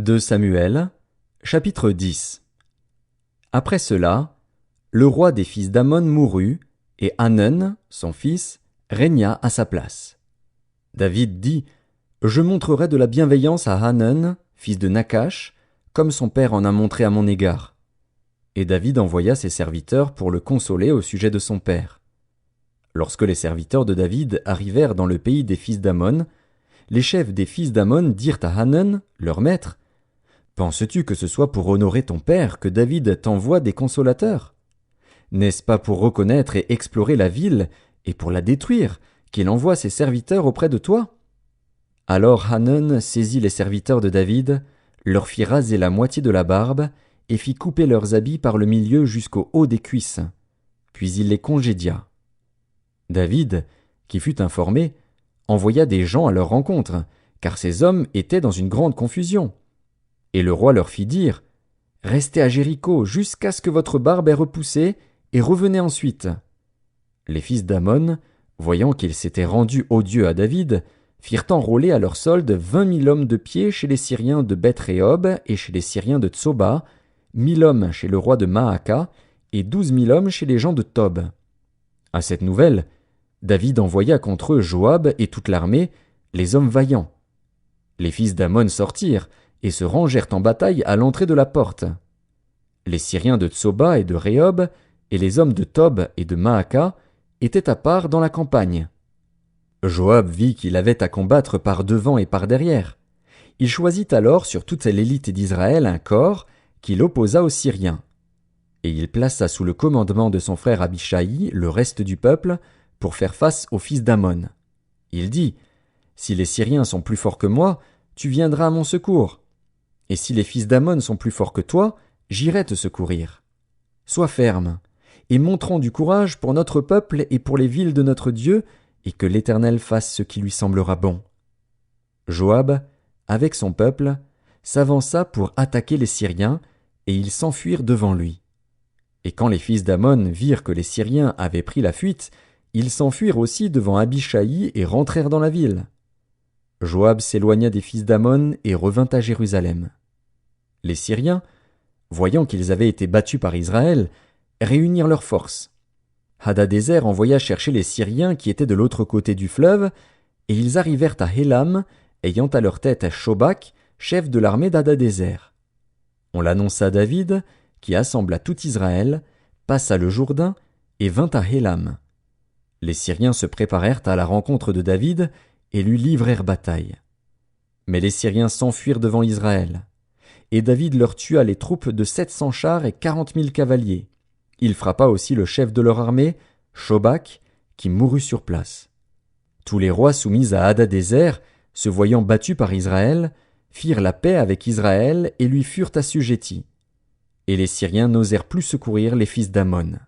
2 Samuel, chapitre 10. Après cela, le roi des fils d'Ammon mourut, et Hanun, son fils, régna à sa place. David dit: Je montrerai de la bienveillance à Hanun, fils de Nacash, comme son père en a montré à mon égard. Et David envoya ses serviteurs pour le consoler au sujet de son père. Lorsque les serviteurs de David arrivèrent dans le pays des fils d'Ammon, les chefs des fils d'Ammon dirent à Hanun, leur maître: Penses-tu que ce soit pour honorer ton père que David t'envoie des consolateurs? N'est-ce pas pour reconnaître et explorer la ville et pour la détruire qu'il envoie ses serviteurs auprès de toi? Alors Hanun saisit les serviteurs de David, leur fit raser la moitié de la barbe et fit couper leurs habits par le milieu jusqu'au haut des cuisses. Puis il les congédia. David, qui fut informé, envoya des gens à leur rencontre, car ces hommes étaient dans une grande confusion. Et le roi leur fit dire: Restez à Jéricho jusqu'à ce que votre barbe ait repoussé, et revenez ensuite. Les fils d'Ammon, voyant qu'ils s'étaient rendus odieux à David, firent enrôler à leur solde 20 000 hommes de pied chez les Syriens de Beth-Rehob et chez les Syriens de Tsoba, 1 000 hommes chez le roi de Maaka, et 12 000 hommes chez les gens de Tob. À cette nouvelle, David envoya contre eux Joab et toute l'armée, les hommes vaillants. Les fils d'Ammon sortirent et se rangèrent en bataille à l'entrée de la porte. Les Syriens de Tsoba et de Rehob, et les hommes de Tob et de Maaka, étaient à part dans la campagne. Joab vit qu'il avait à combattre par devant et par derrière. Il choisit alors sur toute l'élite d'Israël un corps qu'il opposa aux Syriens. Et il plaça sous le commandement de son frère Abishai le reste du peuple pour faire face aux fils d'Ammon. Il dit: Si les Syriens sont plus forts que moi, tu viendras à mon secours. Et si les fils d'Ammon sont plus forts que toi, j'irai te secourir. Sois ferme, et montrons du courage pour notre peuple et pour les villes de notre Dieu, et que l'Éternel fasse ce qui lui semblera bon. Joab, avec son peuple, s'avança pour attaquer les Syriens, et ils s'enfuirent devant lui. Et quand les fils d'Ammon virent que les Syriens avaient pris la fuite, ils s'enfuirent aussi devant Abishai et rentrèrent dans la ville. Joab s'éloigna des fils d'Ammon et revint à Jérusalem. Les Syriens, voyant qu'ils avaient été battus par Israël, réunirent leurs forces. Hadadézer envoya chercher les Syriens qui étaient de l'autre côté du fleuve, et ils arrivèrent à Hélam, ayant à leur tête Shobak, chef de l'armée d'Hadadézer. On l'annonça à David, qui assembla tout Israël, passa le Jourdain et vint à Hélam. Les Syriens se préparèrent à la rencontre de David et lui livrèrent bataille. Mais les Syriens s'enfuirent devant Israël. Et David leur tua les troupes de 700 chars et 40 000 cavaliers. Il frappa aussi le chef de leur armée, Shobak, qui mourut sur place. Tous les rois soumis à Hadadézer, se voyant battus par Israël, firent la paix avec Israël et lui furent assujettis. Et les Syriens n'osèrent plus secourir les fils d'Ammon.